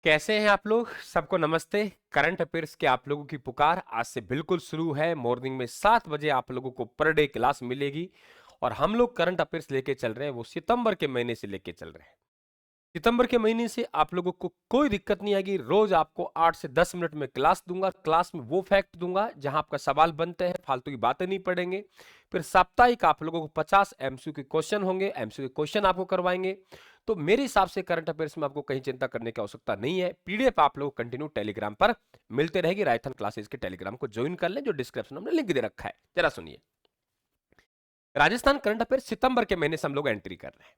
कैसे हैं आप लोग? सबको नमस्ते। करंट अफेयर्स के आप लोगों की पुकार आज से बिल्कुल शुरू है। मॉर्निंग में 7 बजे आप लोगों को पर डे क्लास मिलेगी और हम लोग करंट अफेयर्स लेके चल रहे हैं, वो सितंबर के महीने से लेके चल रहे हैं। सितंबर के महीने से आप लोगों को कोई दिक्कत नहीं आएगी। रोज आपको 8 से 10 मिनट में क्लास दूंगा। क्लास में वो फैक्ट दूंगा जहां आपका सवाल बनते हैं, फालतू की बातें नहीं पढ़ेंगे। फिर साप्ताहिक आप लोगों को 50 एमसीक्यू के क्वेश्चन होंगे, एमसीक्यू के क्वेश्चन आपको करवाएंगे। तो मेरे हिसाब से करंट अफेयर्स में आपको कहीं चिंता करने की आवश्यकता नहीं है। पीडीएफ आप लोग कंटिन्यू टेलीग्राम पर मिलते रहेगी। राइथन क्लासेस के टेलीग्राम को ज्वाइन कर लें, जो डिस्क्रिप्शन में हमने लिंक दे रखा है। जरा सुनिए, राजस्थान करंट अफेयर सितंबर के महीने से हम लोग एंट्री कर रहे हैं।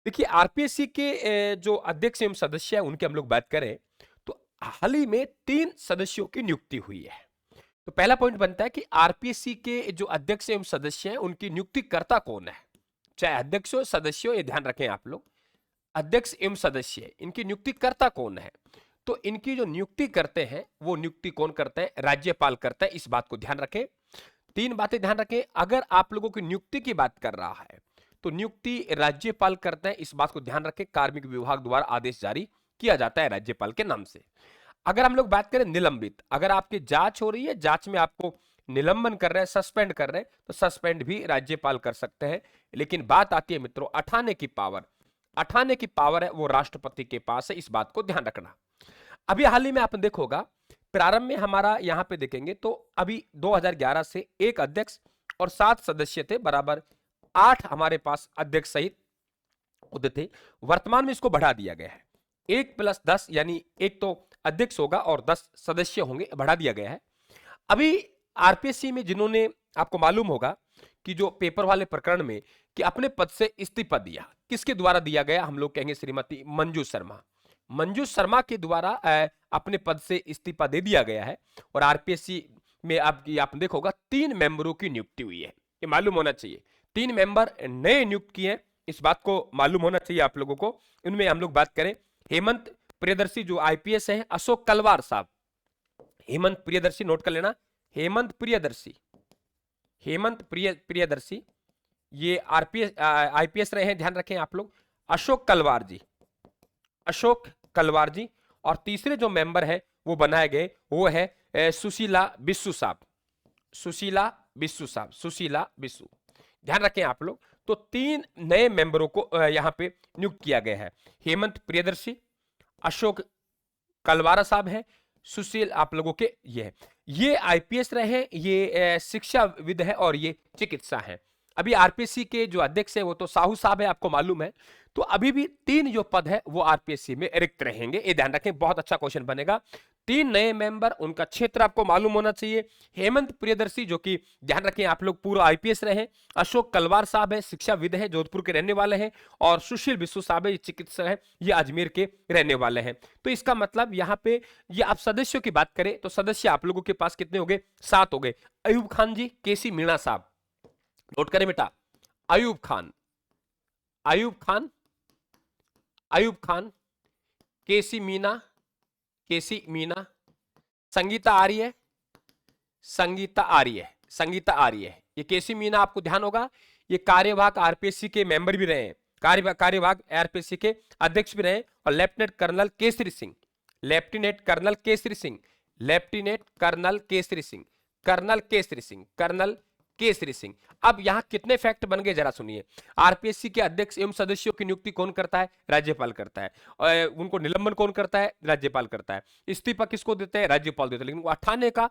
देखिए, आरपीएससी के जो अध्यक्ष एवं सदस्य है उनकी हम लोग बात करें तो हाल ही में 3 सदस्यों की नियुक्ति हुई है। तो पहला पॉइंट बनता है कि आरपीएससी के जो अध्यक्ष एवं सदस्य हैं उनकी नियुक्तिकर्ता कौन है। चाहे अध्यक्ष हो सदस्य हो, ये ध्यान रखें आप लोग। अध्यक्ष एवं सदस्य, इनकी नियुक्तिकर्ता कौन है? तो इनकी जो नियुक्ति करते हैं वो नियुक्ति कौन करते हैं? राज्यपाल करता है। इस बात को ध्यान रखें। 3 बातें ध्यान रखें। अगर आप लोगों की नियुक्ति की बात कर रहा है तो नियुक्ति राज्यपाल करता है। इस बात को ध्यान रखें। कार्मिक विभाग द्वारा आदेश जारी किया जाता है राज्यपाल के नाम से। अगर हम लोग बात करें निलंबित, अगर आपकी जांच हो रही है, जांच में आपको निलंबन कर रहे हैं, सस्पेंड कर रहे हैं, तो सस्पेंड भी राज्यपाल कर सकते हैं। लेकिन बात आती है मित्रों हटाने की पावर। हटाने की पावर है वो राष्ट्रपति के पास है। इस बात को ध्यान रखना। अभी हाल ही में आपने देखोगा, प्रारंभ में हमारा यहां पे देखेंगे तो अभी 2011 से 1 अध्यक्ष और 7 सदस्य थे, बराबर 8 हमारे पास अध्यक्ष सहित होते थे। वर्तमान में इसको बढ़ा दिया गया है। 1 + 10 यानी एक तो अध्यक्ष होगा और 10 सदस्य होंगे, बढ़ा दिया गया है। अभी आरपीएससी में जिन्होंने, आपको मालूम होगा कि जो पेपर वाले प्रकरण में कि अपने पद से इस्तीफा दिया, किसके द्वारा दिया गया? हम लोग कहेंगे श्रीमती मंजू शर्मा। मंजू शर्मा के द्वारा अपने पद से इस्तीफा दे दिया गया है। और आरपीएससी में आप देखोगा 3 मेंबरों की नियुक्ति हुई है। ये मालूम होना चाहिए। 3 मेंबर नए नियुक्त किए हैं, इस बात को मालूम होना चाहिए आप लोगों को। इनमें हम लोग बात करें हेमंत प्रियदर्शी जो आईपीएस है, अशोक कलवार साहब। हेमंत प्रियदर्शी, नोट कर लेना, हेमंत प्रियदर्शी, हेमंत प्रियदर्शी ये आरपीएस आईपीएस रहे हैं, ध्यान रखें आप लोग। अशोक कलवार जी, अशोक कलवार जी। और तीसरे जो मेंबर है वो बनाए गए वो है सुशीला बिस्सू साहब, सुशीला बिस्सू साहब, सुशीला बिस्सू। ध्यान रखें आप लोग। तो 3 नए मेंबरों को यहां पे नियुक्त किया गया है। हेमंत प्रियदर्शी, अशोक कलवारा साहब है, सुशील आप लोगों के ये आईपीएस रहे, ये शिक्षाविद है और ये चिकित्सा है। अभी आरपीएससी के जो अध्यक्ष है वो तो साहू साहब है, आपको मालूम है। तो अभी भी 3 जो पद है वो आरपीएससी में रिक्त रहेंगे। ये ध्यान रखें, बहुत अच्छा क्वेश्चन बनेगा। 3 नए मेंबर, उनका क्षेत्र आपको मालूम होना चाहिए। हेमंत प्रियदर्शी जो कि ध्यान रखें आप लोग पूर्व आईपीएस रहे। अशोक कलवार साहब है, शिक्षाविद है, जोधपुर के रहने वाले हैं। और सुशील बिस्सू साहब है, ये चिकित्सक है, ये अजमेर के रहने वाले हैं। तो इसका मतलब यहाँ पे ये आप सदस्यों की बात करें तो सदस्य आप लोगों के पास कितने हो गए? 7 हो गए। अयूब खान जी, केसी मीणा साहब, नोट करें बेटा। अयूब खान, अयूब खान, अयूब खान, केसी मीना, केसी मीना, संगीता आर्य, संगीता आर्य, संगीता आर्य। ये केसी मीना आपको ध्यान होगा, ये कार्यवाहक आरपीएससी के मेंबर भी रहे हैं, कार्यवाहक आरपीएससी के अध्यक्ष भी रहे। और lieutenant colonel Kesari Singh, lieutenant colonel Kesari Singh, lieutenant colonel Kesari Singh, colonel Kesari Singh, colonel Kesari Singh. अब यहां कितने फैक्ट बन गए जरा सुनिए। आरपीएससी के अध्यक्ष एवं सदस्यों की नियुक्ति कौन करता है? राज्यपाल करता है। और उनको निलंबन कौन करता है? राज्यपाल करता है। इस्तीफा किसको देते हैं? राज्यपाल देते हैं। लेकिन हटाने का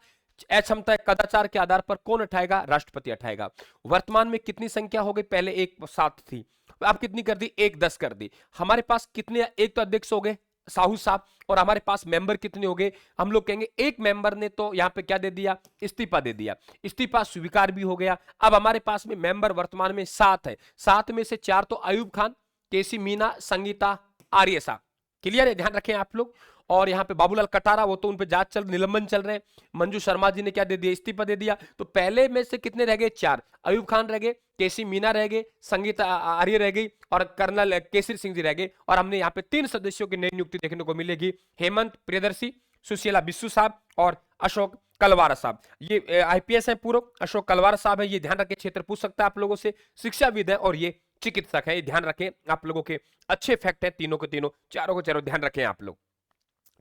अक्षमता कदाचार के आधार पर कौन उठाएगा? राष्ट्रपति उठाएगा। वर्तमान में कितनी संख्या हो गई? पहले 1 7 थी, अब कितनी कर दी? 1 10 कर दी। हमारे पास कितने, एक तो अध्यक्ष हो गए साहू साहब, और हमारे पास मेंबर कितने हो गए? हम लोग कहेंगे एक मेंबर ने तो यहां पे क्या दे दिया? इस्तीफा दे दिया। इस्तीफा स्वीकार भी हो गया। अब हमारे पास में मेंबर वर्तमान में 7 है। 7 में से 4 तो अयूब खान, केसी मीना, संगीता आर्य साहब। क्लियर है? ध्यान रखें आप लोग। और यहाँ पे बाबूलाल कटारा, वो तो उन पे जांच चल, निलंबन चल रहे हैं। मंजू शर्मा जी ने क्या दे दिया? इस्तीफा दे दिया। तो पहले में से कितने रह गए? 4। अयूब खान रह गए, केसी मीना रह गए, संगीता आर्य रह गई और कर्नल केसरी सिंह जी रह गए। और हमने यहाँ पे 3 सदस्यों की नई नियुक्ति देखने को मिलेगी। हेमंत प्रियदर्शी, सुशीला बिस्सू साहब और अशोक कलवारा साहब। ये आईपीएस है पूर्व, अशोक कलवारा साहब है, ये ध्यान रखें, क्षेत्र पूछ सकता है आप लोगों से। शिक्षाविद है और ये चिकित्सक है, ये ध्यान रखें। आप लोगों के अच्छे फैक्ट है, तीनों के तीनों, चारों को चारों ध्यान रखें आप लोग।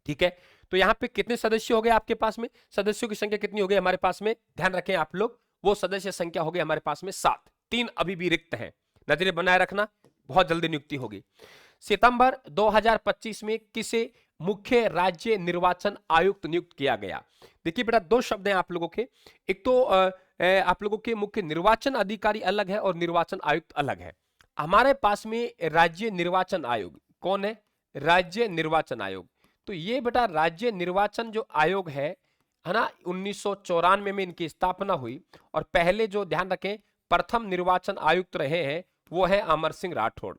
ठीक है, तो यहाँ पे कितने सदस्य हो गए आपके पास में, सदस्यों की संख्या कितनी हो गई हमारे पास में, ध्यान रखें आप लोग, वो सदस्य संख्या हो गई हमारे पास में 7, 3 अभी भी रिक्त हैं, नजरे बनाए रखना, बहुत जल्दी नियुक्ति होगी। सितंबर 2025 में किसे मुख्य राज्य निर्वाचन आयुक्त नियुक्त किया गया। देखिए बेटा, दो शब्द हैं आप लोगों के, एक तो आप लोगों के मुख्य निर्वाचन अधिकारी अलग है और निर्वाचन आयुक्त अलग है। हमारे पास में राज्य निर्वाचन आयोग कौन है, राज्य निर्वाचन आयोग, तो ये बेटा राज्य निर्वाचन जो आयोग है ना, 1994 में इनकी स्थापना हुई, और पहले जो ध्यान रखें प्रथम निर्वाचन आयुक्त रहे हैं वो है अमर सिंह राठौड़।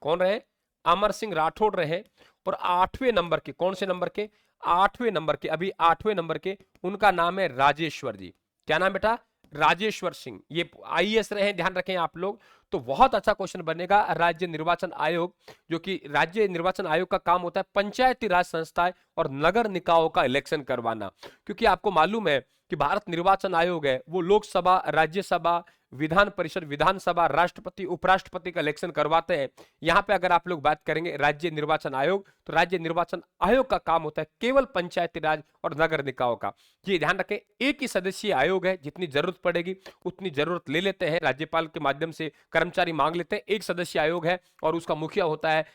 कौन रहे, अमर सिंह राठौड़ रहे। और 8वें नंबर के, कौन से नंबर के, 8वें नंबर के, अभी 8वें नंबर के, उनका नाम है राजेश्वर जी। क्या नाम बेटा, राजेश्वर सिंह, ये आईएएस रहे, ध्यान रखें आप लोग। तो बहुत अच्छा क्वेश्चन बनेगा। राज्य निर्वाचन आयोग, जो कि राज्य निर्वाचन आयोग का काम होता है पंचायती राज संस्थाएं और नगर निकायों का इलेक्शन करवाना, क्योंकि आपको मालूम है कि भारत निर्वाचन आयोग है वो लोकसभा, राज्यसभा, विधान परिषद, विधानसभा, राष्ट्रपति, उपराष्ट्रपति का इलेक्शन करवाते हैं। यहां पे अगर आप लोग बात करेंगे राज्य निर्वाचन आयोग, तो राज्य निर्वाचन आयोग का काम होता है केवल पंचायती राज और नगर निकायों का। ये ध्यान रखें, एक ही सदस्यीय आयोग है, जितनी जरूरत पड़ेगी उतनी जरूरत ले लेते हैं, राज्यपाल के माध्यम से कर्मचारी मांग लेते हैं। एक सदस्यीय आयोग है और उसका मुखिया होता है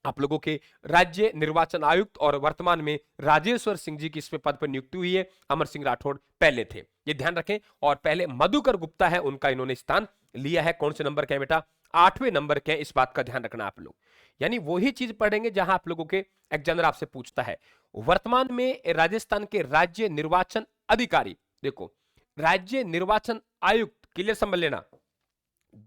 आप लोगों के राज्य निर्वाचन आयुक्त, और वर्तमान में राजेश्वर सिंह जी की इस पे पद पर नियुक्ति हुई है। अमर सिंह राठौड़ पहले थे, ये ध्यान रखें। और पहले मधुकर गुप्ता है, उनका इन्होंने स्थान लिया है। कौन से नंबर के हैं बेटा, 8वें नंबर के हैं, इस बात का ध्यान रखना आप लोग। यानी वही चीज पढ़ेंगे जहां आप लोगों के एग्जामिनर आपसे पूछता है। वर्तमान में राजस्थान के राज्य निर्वाचन अधिकारी, देखो राज्य निर्वाचन आयुक्त, क्लियर समझ लेना,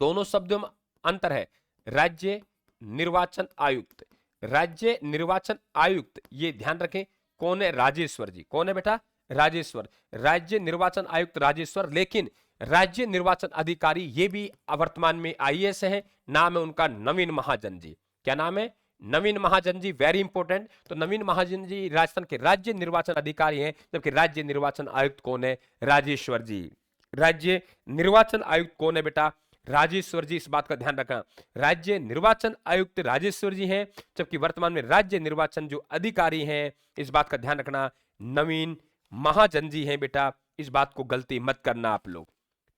दोनों शब्दों में अंतर है। राज्य निर्वाचन आयुक्त, राज्य निर्वाचन आयुक्त, ये ध्यान रखें कौन है, राजेश्वर जी। कौन है बेटा, राजेश्वर, राज्य निर्वाचन आयुक्त राजेश्वर। लेकिन राज्य निर्वाचन अधिकारी ये भी वर्तमान में आईएएस हैं, नाम है उनका नवीन महाजन जी। क्या नाम है, नवीन महाजन जी, वेरी इंपॉर्टेंट। तो नवीन महाजन जी राजस्थान के राज्य निर्वाचन अधिकारी हैं, जबकि राज्य निर्वाचन आयुक्त कौन है, राजेश्वर जी। राज्य निर्वाचन आयुक्त कौन है बेटा, राजेश्वर जी, इस बात का ध्यान रखना। राज्य निर्वाचन आयुक्त राजेश्वर जी हैं, जबकि वर्तमान में राज्य निर्वाचन जो अधिकारी हैं, इस बात का ध्यान रखना, नवीन महाजन जी हैं बेटा। इस बात को गलती मत करना आप लोग,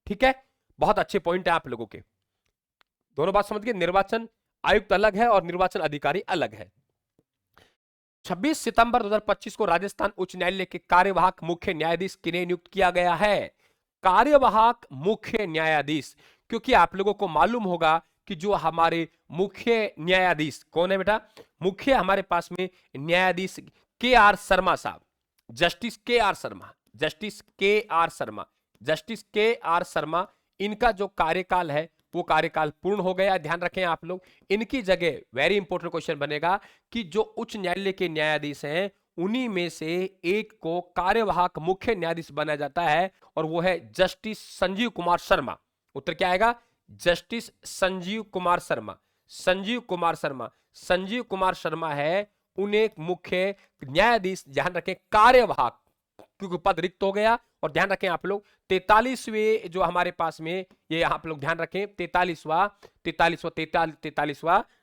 ठीक है। बहुत अच्छे पॉइंट है आप लोगों के, दोनों बात समझ गए। निर्वाचन आयुक्त अलग है और निर्वाचन अधिकारी अलग है। 26 सितंबर 2025 को राजस्थान उच्च न्यायालय के कार्यवाहक मुख्य न्यायाधीश किन्हें नियुक्त किया गया है, कार्यवाहक मुख्य न्यायाधीश। क्योंकि आप लोगों को मालूम होगा कि जो हमारे मुख्य न्यायाधीश कौन है बेटा, मुख्य हमारे पास में न्यायाधीश के आर शर्मा साहब, जस्टिस के आर शर्मा, जस्टिस के आर शर्मा, जस्टिस के आर शर्मा, इनका जो कार्यकाल है वो कार्यकाल पूर्ण हो गया। ध्यान रखें आप लोग, इनकी जगह वेरी इंपॉर्टेंट क्वेश्चन बनेगा कि जो उच्च न्यायालय के न्यायाधीश हैं उन्हीं में से एक को कार्यवाहक मुख्य न्यायाधीश बनाया जाता है, और वो है जस्टिस संजीव कुमार शर्मा। उत्तर क्या आएगा, जस्टिस संजीव कुमार शर्मा। संजीव कुमार शर्मा, संजीव कुमार शर्मा है उन्हें मुख्य न्यायाधीश, ध्यान रखें कार्यवाहक, क्योंकि पद रिक्त हो गया। और ध्यान रखें आप लोग 43वें जो हमारे पास में, ये आप लोग ध्यान रखें 43वां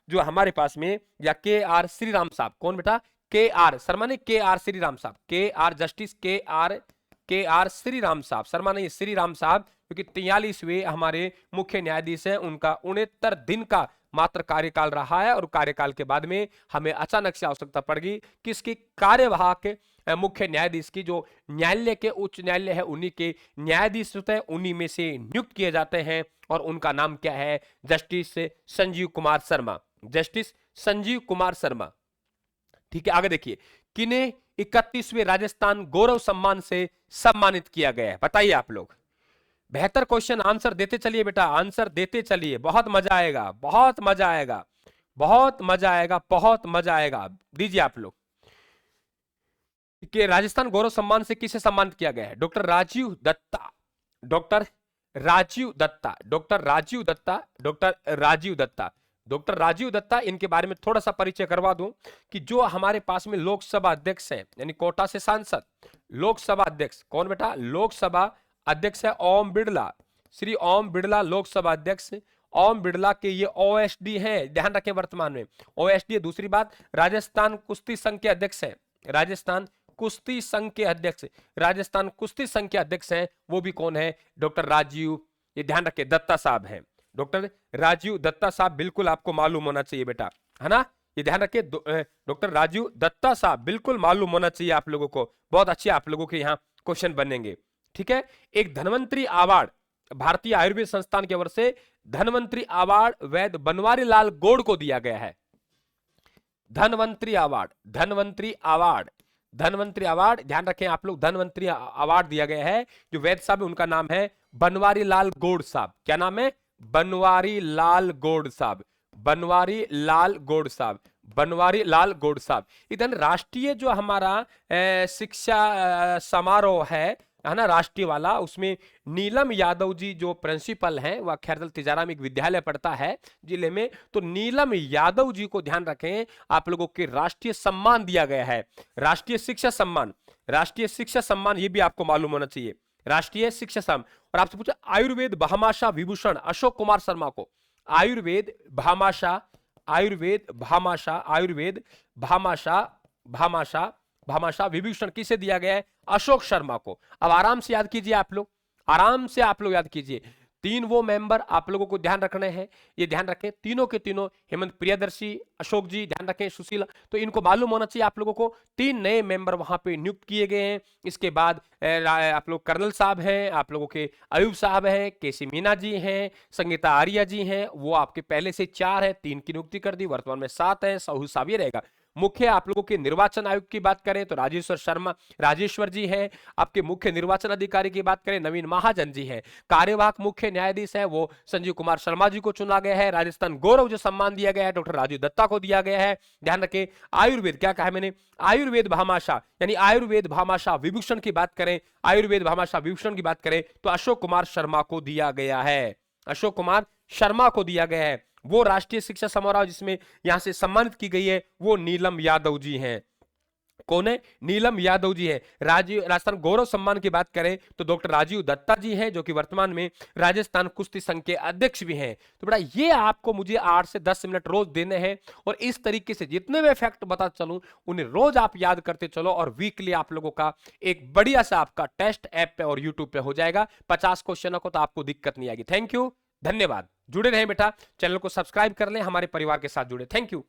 जो हमारे पास में, या के आर श्रीराम साहब, कौन बेटा, के आर शर्मा नहीं, के आर श्रीराम साहब, के आर जस्टिस के आर श्रीराम साहब, शर्मा नहीं श्रीराम साहब, क्योंकि 43वें हमारे मुख्य न्यायाधीश हैं, उनका 69 दिन का मात्र कार्यकाल रहा है। और कार्यकाल के बाद में हमें अचानक से आवश्यकता पड़ गई कि इसकी कार्यवाहक मुख्य न्यायाधीश की, जो न्यायालय के उच्च न्यायालय है उन्हीं के न्यायाधीश होते हैं, उन्हीं में से नियुक्त किए जाते हैं, और उनका नाम क्या है, जस्टिस संजीव कुमार शर्मा, जस्टिस संजीव कुमार शर्मा। ठीक है, आगे देखिए, किन्हें 31वें राजस्थान गौरव सम्मान से सम्मानित किया गया है, बताइए आप लोग। बेहतर क्वेश्चन, आंसर देते चलिए बेटा, आंसर देते चलिए, बहुत मजा आएगा, बहुत मजा आएगा, बहुत मजा आएगा, बहुत मजा आएगा। दीजिए आप लोग कि राजस्थान गौरव सम्मान से किसे सम्मानित किया गया है, doctor Rajeev Dutta, doctor Rajeev Dutta, doctor Rajeev Dutta, doctor Rajeev Dutta, doctor Rajeev Dutta. इनके बारे में थोड़ा सा परिचय करवा दूं कि जो हमारे पास में लोकसभा अध्यक्ष हैं, यानी कोटा से सांसद, लोकसभा अध्यक्ष कौन बेटा, लोकसभा अध्यक्ष है ओम बिड़ला, श्री ओम बिड़ला लोकसभा अध्यक्ष, ओम बिरला के ये ओएसडी हैं, ध्यान रखें वर्तमान में ओएसडी है। दूसरी बात, राजस्थान कुश्ती संघ के अध्यक्ष हैं, राजस्थान कुश्ती संघ के अध्यक्ष, राजस्थान कुश्ती संघ के अध्यक्ष हैं वो भी कौन है, डॉक्टर राजीव, ये ध्यान रखें, दत्ता साहब हैं, डॉक्टर राजीव दत्ता साहब, बिल्कुल आपको मालूम होना चाहिए बेटा, है ना, ये ध्यान रखिए, डॉक्टर राजीव दत्ता साहब बिल्कुल मालूम होना चाहिए आप लोगों को, बहुत अच्छे आप लोगों के यहाँ क्वेश्चन बनेंगे, ठीक है। एक धन्वंतरी अवार्ड भारतीय आयुर्वेद संस्थान की ओर से धन्वंतरी अवार्ड वैद्य बनवारी लाल गौड़ को दिया गया है, Dhanvantari award, Dhanvantari award, Dhanvantari award, ध्यान रखें आप लोग, धन्वंतरी अवार्ड दिया गया है, जो वैद्य साहब है उनका नाम है बनवारी लाल गौड़ साहब, क्या नाम है, बनवारी लाल गौड़ साहब, बनवारी लाल गौड़ साहब, बनवारी लाल गौड़ साहब। इधर राष्ट्रीय जो हमारा शिक्षा समारोह है ना, राष्ट्रीय वाला, उसमें नीलम यादव जी जो प्रिंसिपल हैं, वह खैरदल तिजारा में एक विद्यालय पढ़ता है जिले में, तो नीलम यादव जी को ध्यान रखें आप लोगों के राष्ट्रीय सम्मान दिया गया है, राष्ट्रीय शिक्षा सम्मान, राष्ट्रीय शिक्षा सम्मान, ये भी आपको मालूम होना चाहिए, राष्ट्रीय शिक्षा सम्मान। और आपसे पूछा आयुर्वेद भामाशाह विभूषण अशोक कुमार शर्मा को, आयुर्वेद भामाशाह, आयुर्वेद भामाशाह, आयुर्वेद भामाशाह, भामाशाह, भामाशाह विभूषण किसे दिया गया है, अशोक शर्मा को। अब आराम से याद कीजिए आप लोग, आराम से आप लोग याद कीजिए, तीन वो मेंबर आप लोगों को ध्यान रखने हैं, ये ध्यान रखें, तीनों के तीनों, हेमंत प्रियदर्शी, अशोक जी, ध्यान रखें, सुशीला, तो इनको मालूम होना चाहिए आप लोगों को, तीन नए मेंबर वहां पे नियुक्त किए गए हैं। इसके बाद आप लोग कर्नल साहब हैं, आप लोगों के अयूब साहब हैं, केसी मीना जी हैं, संगीता आर्या जी हैं, वो आपके पहले से 4 है, 3 की नियुक्ति कर दी, वर्तमान में 7 है, साहू साहब ये रहेगा। मुख्य आप लोगों के निर्वाचन आयुक्त की बात करें तो राजेश्वर शर्मा, राजेश्वर जी हैं। आपके मुख्य निर्वाचन अधिकारी की बात करें नवीन महाजन जी हैं। कार्यवाहक मुख्य न्यायाधीश है वो संजीव कुमार शर्मा जी को चुना गया है। राजस्थान गौरव जो सम्मान दिया गया है डॉक्टर राजीव दत्ता को दिया गया है। ध्यान रखें, आयुर्वेद, क्या कहा मैंने, आयुर्वेद भामाशाह यानी आयुर्वेद भामाशाह विभूषण की बात करें, आयुर्वेद भामाशाह विभूषण की बात करें तो अशोक कुमार शर्मा को दिया गया है, अशोक कुमार शर्मा को दिया गया है। वो राष्ट्रीय शिक्षा समारोह जिसमें यहां से सम्मानित की गई है वो नीलम यादव जी हैं। कौन है, नीलम यादव जी है। राजस्थान गौरव सम्मान की बात करें तो डॉक्टर राजीव दत्ता जी हैं जो कि वर्तमान में राजस्थान कुश्ती संघ के अध्यक्ष भी हैं। तो बेटा ये आपको मुझे 8 से 10 मिनट रोज देने हैं और इस तरीके से जितने मैं फैक्ट बता चलूं उन्हें रोज आप याद करते चलो और वीकली आप लोगों का एक बढ़िया सा आपका टेस्ट ऐप पे और यूट्यूब पे हो जाएगा। 50 क्वेश्चनों को तो आपको दिक्कत नहीं आएगी। थैंक यू, धन्यवाद। जुड़े रहें बेटा, चैनल को सब्सक्राइब कर लें, हमारे परिवार के साथ जुड़े। Thank you.